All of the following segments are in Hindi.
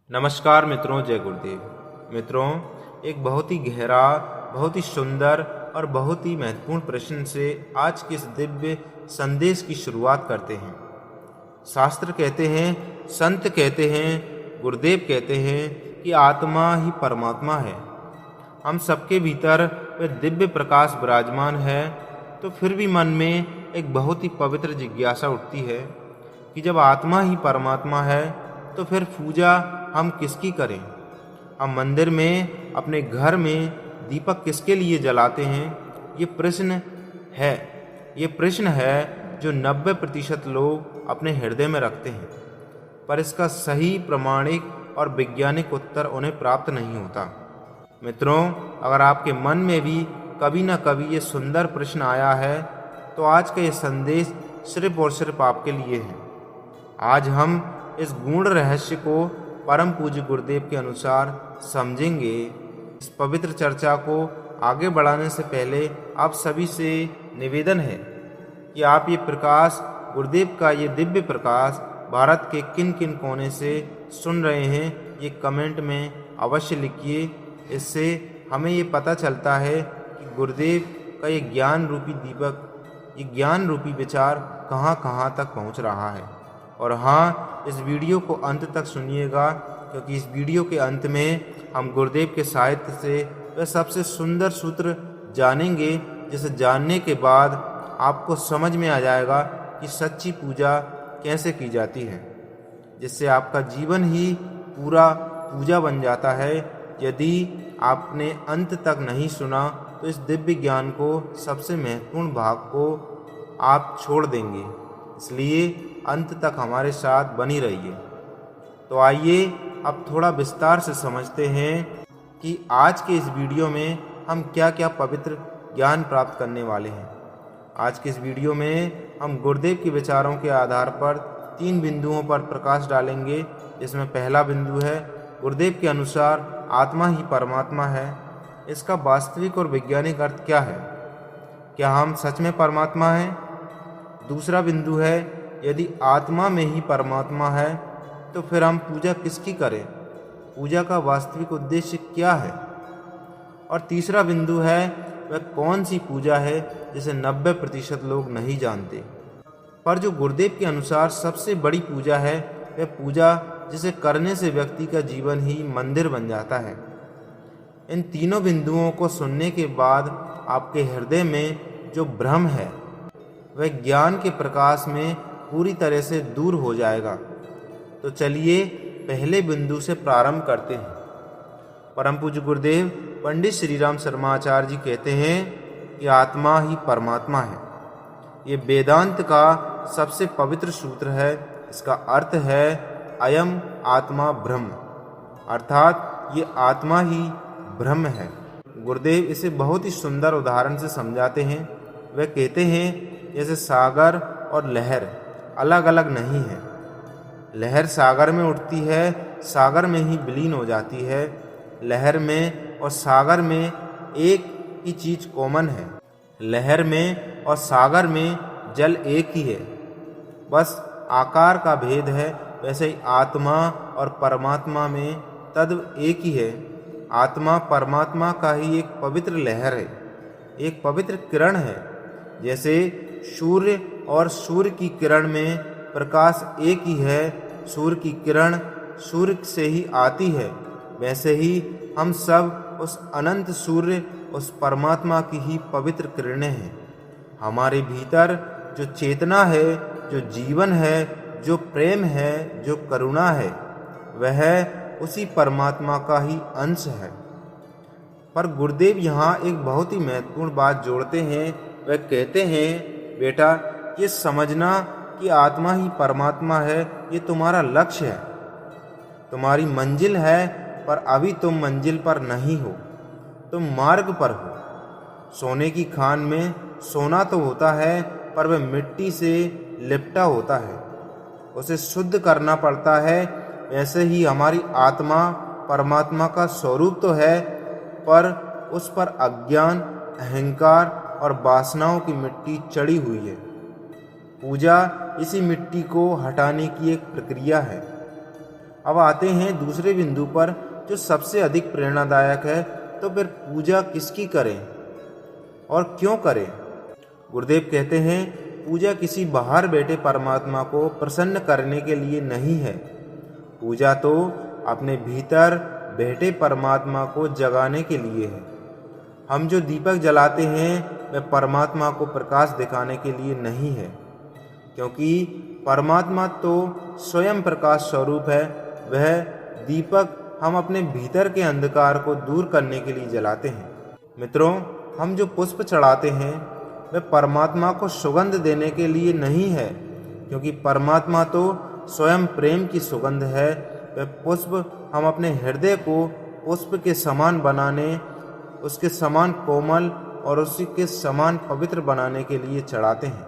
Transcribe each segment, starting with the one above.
नमस्कार मित्रों, जय गुरुदेव। मित्रों, एक बहुत ही गहरा, बहुत ही सुंदर और बहुत ही महत्वपूर्ण प्रश्न से आज के इस दिव्य संदेश की शुरुआत करते हैं। शास्त्र कहते हैं, संत कहते हैं, गुरुदेव कहते हैं कि आत्मा ही परमात्मा है। हम सबके भीतर वह दिव्य प्रकाश विराजमान है। तो फिर भी मन में एक बहुत ही पवित्र जिज्ञासा उठती है कि जब आत्मा ही परमात्मा है तो फिर पूजा हम किसकी करें? हम मंदिर में, अपने घर में दीपक किसके लिए जलाते हैं? ये प्रश्न है जो 90% लोग अपने हृदय में रखते हैं, पर इसका सही, प्रामाणिक और वैज्ञानिक उत्तर उन्हें प्राप्त नहीं होता। मित्रों, अगर आपके मन में भी कभी न कभी ये सुंदर प्रश्न आया है तो आज का ये संदेश सिर्फ और सिर्फ आपके लिए है। आज हम इस गूढ़ रहस्य को परम पूज्य गुरुदेव के अनुसार समझेंगे। इस पवित्र चर्चा को आगे बढ़ाने से पहले आप सभी से निवेदन है कि आप ये प्रकाश, गुरुदेव का ये दिव्य प्रकाश भारत के किन किन कोने से सुन रहे हैं, ये कमेंट में अवश्य लिखिए। इससे हमें ये पता चलता है कि गुरुदेव का ये ज्ञान रूपी दीपक, ये ज्ञान रूपी विचार कहाँ कहाँ तक पहुँच रहा है। और हाँ, इस वीडियो को अंत तक सुनिएगा, क्योंकि इस वीडियो के अंत में हम गुरुदेव के साहित्य से वह सबसे सुंदर सूत्र जानेंगे, जिसे जानने के बाद आपको समझ में आ जाएगा कि सच्ची पूजा कैसे की जाती है, जिससे आपका जीवन ही पूरा पूजा बन जाता है। यदि आपने अंत तक नहीं सुना तो इस दिव्य ज्ञान को, सबसे महत्वपूर्ण भाग को आप छोड़ देंगे। इसलिए अंत तक हमारे साथ बनी रहिए। तो आइए अब थोड़ा विस्तार से समझते हैं कि आज के इस वीडियो में हम क्या क्या पवित्र ज्ञान प्राप्त करने वाले हैं। आज के इस वीडियो में हम गुरुदेव के विचारों के आधार पर 3 बिंदुओं पर प्रकाश डालेंगे, जिसमें पहला बिंदु है गुरुदेव के अनुसार आत्मा ही परमात्मा है। इसका वास्तविक और वैज्ञानिक अर्थ क्या है? क्या हम सच में परमात्मा हैं? दूसरा बिंदु है, यदि आत्मा में ही परमात्मा है तो फिर हम पूजा किसकी करें? पूजा का वास्तविक उद्देश्य क्या है? और तीसरा बिंदु है, वह कौन सी पूजा है जिसे 90% लोग नहीं जानते, पर जो गुरुदेव के अनुसार सबसे बड़ी पूजा है, वह पूजा जिसे करने से व्यक्ति का जीवन ही मंदिर बन जाता है। इन तीनों बिंदुओं को सुनने के बाद आपके हृदय में जो भ्रम है वह ज्ञान के प्रकाश में पूरी तरह से दूर हो जाएगा। तो चलिए पहले बिंदु से प्रारंभ करते हैं। परम पूज्य गुरुदेव पंडित श्री राम शर्मा आचार्य जी कहते हैं कि आत्मा ही परमात्मा है। ये वेदांत का सबसे पवित्र सूत्र है। इसका अर्थ है अयम आत्मा ब्रह्म, अर्थात ये आत्मा ही ब्रह्म है। गुरुदेव इसे बहुत ही सुंदर उदाहरण से समझाते हैं। वह कहते हैं, जैसे सागर और लहर अलग अलग नहीं है। लहर सागर में उठती है, सागर में ही विलीन हो जाती है। लहर में और सागर में एक ही चीज़ कॉमन है। लहर में और सागर में जल एक ही है, बस आकार का भेद है। वैसे ही आत्मा और परमात्मा में तत्व एक ही है। आत्मा परमात्मा का ही एक पवित्र लहर है, एक पवित्र किरण है। जैसे सूर्य और सूर्य की किरण में प्रकाश एक ही है, सूर्य की किरण सूर्य से ही आती है, वैसे ही हम सब उस अनंत सूर्य, उस परमात्मा की ही पवित्र किरणें हैं। हमारे भीतर जो चेतना है, जो जीवन है, जो प्रेम है, जो करुणा है, वह उसी परमात्मा का ही अंश है। पर गुरुदेव यहाँ एक बहुत ही महत्वपूर्ण बात जोड़ते हैं। वह कहते हैं, बेटा, ये समझना कि आत्मा ही परमात्मा है, ये तुम्हारा लक्ष्य है, तुम्हारी मंजिल है, पर अभी तुम मंजिल पर नहीं हो, तुम मार्ग पर हो। सोने की खान में सोना तो होता है, पर वह मिट्टी से लिपटा होता है, उसे शुद्ध करना पड़ता है। वैसे ही हमारी आत्मा परमात्मा का स्वरूप तो है, पर उस पर अज्ञान, अहंकार और वासनाओं की मिट्टी चढ़ी हुई है। पूजा इसी मिट्टी को हटाने की एक प्रक्रिया है। अब आते हैं दूसरे बिंदु पर जो सबसे अधिक प्रेरणादायक है। तो फिर पूजा किसकी करें और क्यों करें? गुरुदेव कहते हैं, पूजा किसी बाहर बैठे परमात्मा को प्रसन्न करने के लिए नहीं है। पूजा तो अपने भीतर बैठे परमात्मा को जगाने के लिए है। हम जो दीपक जलाते हैं वह परमात्मा को प्रकाश दिखाने के लिए नहीं है, क्योंकि परमात्मा तो स्वयं प्रकाश स्वरूप है। वह दीपक हम अपने भीतर के अंधकार को दूर करने के लिए जलाते हैं। मित्रों, हम जो पुष्प चढ़ाते हैं वह परमात्मा को सुगंध देने के लिए नहीं है, क्योंकि परमात्मा तो स्वयं प्रेम की सुगंध है। वह पुष्प हम अपने हृदय को पुष्प के समान बनाने, उसके समान कोमल और उसी के समान पवित्र बनाने के लिए चढ़ाते हैं।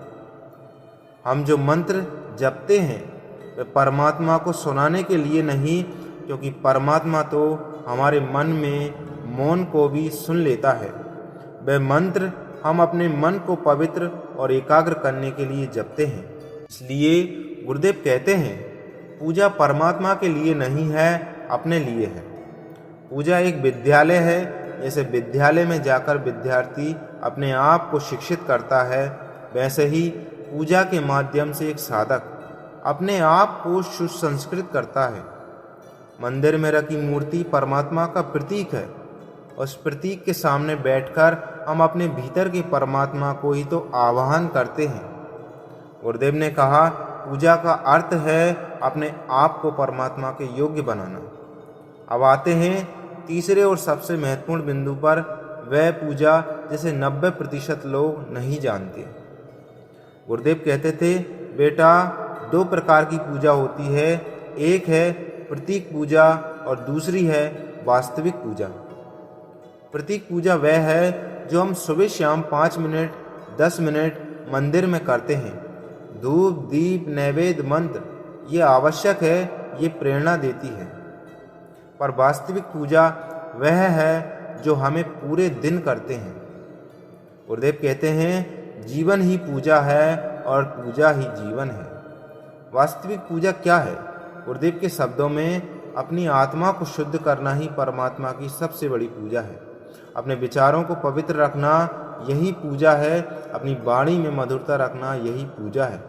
हम जो मंत्र जपते हैं वह परमात्मा को सुनाने के लिए नहीं, क्योंकि परमात्मा तो हमारे मन में मौन को भी सुन लेता है। वह मंत्र हम अपने मन को पवित्र और एकाग्र करने के लिए जपते हैं। इसलिए गुरुदेव कहते हैं, पूजा परमात्मा के लिए नहीं है, अपने लिए है। पूजा एक विद्यालय है। जैसे विद्यालय में जाकर विद्यार्थी अपने आप को शिक्षित करता है, वैसे ही पूजा के माध्यम से एक साधक अपने आप को सुसंस्कृत करता है। मंदिर में रखी मूर्ति परमात्मा का प्रतीक है। उस प्रतीक के सामने बैठकर हम अपने भीतर के परमात्मा को ही तो आवाहन करते हैं। गुरुदेव ने कहा, पूजा का अर्थ है अपने आप को परमात्मा के योग्य बनाना। अब आते हैं तीसरे और सबसे महत्वपूर्ण बिंदु पर, वह पूजा जिसे 90% लोग नहीं जानते। गुरुदेव कहते थे, बेटा, 2 प्रकार की पूजा होती है। एक है प्रतीक पूजा और दूसरी है वास्तविक पूजा। प्रतीक पूजा वह है जो हम सुबह शाम 5 मिनट 10 मिनट मंदिर में करते हैं। धूप दीप नैवेद्य मंत्र ये आवश्यक है, ये प्रेरणा देती है। पर वास्तविक पूजा वह है जो हमें पूरे दिन करते हैं। गुरुदेव कहते हैं, जीवन ही पूजा है और पूजा ही जीवन है। वास्तविक पूजा क्या है? गुरुदेव के शब्दों में, अपनी आत्मा को शुद्ध करना ही परमात्मा की सबसे बड़ी पूजा है। अपने विचारों को पवित्र रखना यही पूजा है। अपनी वाणी में मधुरता रखना यही पूजा है।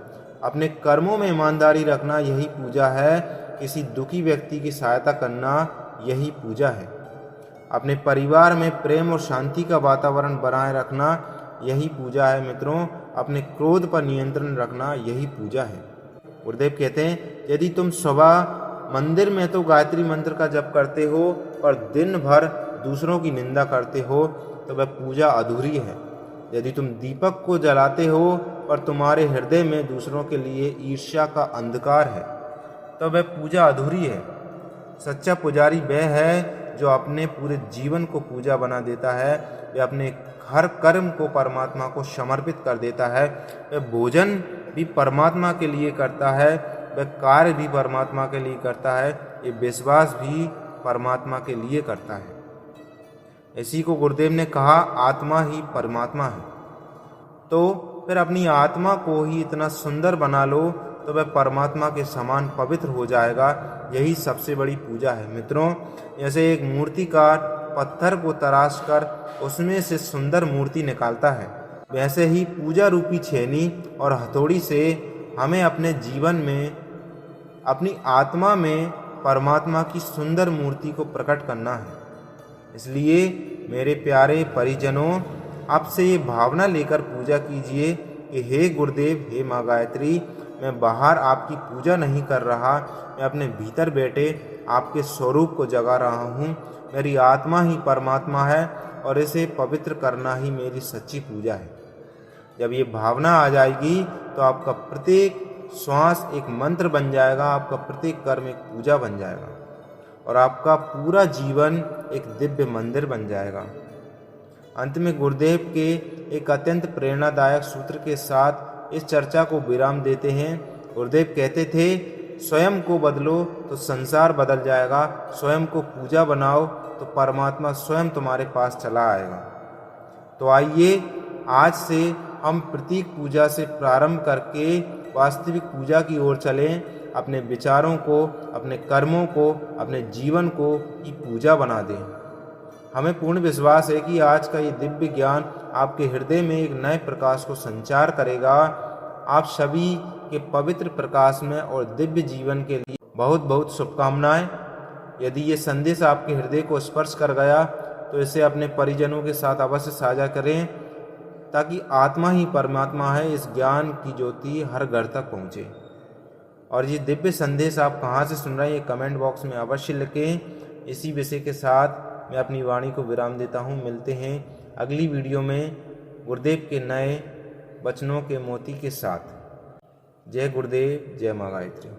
अपने कर्मों में ईमानदारी रखना यही पूजा है। किसी दुखी व्यक्ति की सहायता करना यही पूजा है। अपने परिवार में प्रेम और शांति का वातावरण बनाए रखना यही पूजा है। मित्रों, अपने क्रोध पर नियंत्रण रखना यही पूजा है। गुरुदेव कहते हैं, यदि तुम सुबह मंदिर में तो गायत्री मंत्र का जप करते हो और दिन भर दूसरों की निंदा करते हो तो वह पूजा अधूरी है। यदि तुम दीपक को जलाते हो और तुम्हारे हृदय में दूसरों के लिए ईर्ष्या का अंधकार है तो वह पूजा अधूरी है। सच्चा पुजारी वह है जो अपने पूरे जीवन को पूजा बना देता है। वह अपने हर कर्म को परमात्मा को समर्पित कर देता है। वह भोजन भी परमात्मा के लिए करता है, वह कार्य भी परमात्मा के लिए करता है, ये विश्वास भी परमात्मा के लिए करता है। इसी को गुरुदेव ने कहा, आत्मा ही परमात्मा है। तो फिर अपनी आत्मा को ही इतना सुंदर बना लो तो वह परमात्मा के समान पवित्र हो जाएगा। यही सबसे बड़ी पूजा है। मित्रों, जैसे एक मूर्तिकार पत्थर को तराश कर उसमें से सुंदर मूर्ति निकालता है, वैसे ही पूजा रूपी छेनी और हथौड़ी से हमें अपने जीवन में, अपनी आत्मा में परमात्मा की सुंदर मूर्ति को प्रकट करना है। इसलिए मेरे प्यारे परिजनों, आपसे ये भावना लेकर पूजा कीजिए कि हे गुरुदेव, हे माँ गायत्री, मैं बाहर आपकी पूजा नहीं कर रहा, मैं अपने भीतर बैठे आपके स्वरूप को जगा रहा हूँ। मेरी आत्मा ही परमात्मा है और इसे पवित्र करना ही मेरी सच्ची पूजा है। जब ये भावना आ जाएगी तो आपका प्रत्येक श्वास एक मंत्र बन जाएगा, आपका प्रत्येक कर्म एक पूजा बन जाएगा और आपका पूरा जीवन एक दिव्य मंदिर बन जाएगा। अंत में गुरुदेव के एक अत्यंत प्रेरणादायक सूत्र के साथ इस चर्चा को विराम देते हैं। गुरुदेव कहते थे, स्वयं को बदलो तो संसार बदल जाएगा, स्वयं को पूजा बनाओ तो परमात्मा स्वयं तुम्हारे पास चला आएगा। तो आइए आज से हम प्रतीक पूजा से प्रारंभ करके वास्तविक पूजा की ओर चलें अपने विचारों को, अपने कर्मों को, अपने जीवन को की पूजा बना दें। हमें पूर्ण विश्वास है कि आज का ये दिव्य ज्ञान आपके हृदय में एक नए प्रकाश को संचार करेगा। आप सभी के पवित्र प्रकाश में और दिव्य जीवन के लिए बहुत बहुत शुभकामनाएं। यदि ये संदेश आपके हृदय को स्पर्श कर गया तो इसे अपने परिजनों के साथ अवश्य साझा करें, ताकि आत्मा ही परमात्मा है इस ज्ञान की ज्योति हर घर तक पहुँचे। और ये दिव्य संदेश आप कहाँ से सुन रहे हैं ये कमेंट बॉक्स में अवश्य लिखें। इसी विषय के साथ मैं अपनी वाणी को विराम देता हूँ। मिलते हैं अगली वीडियो में गुरुदेव के नए वचनों के मोती के साथ। जय गुरुदेव, जय माँ गायत्री।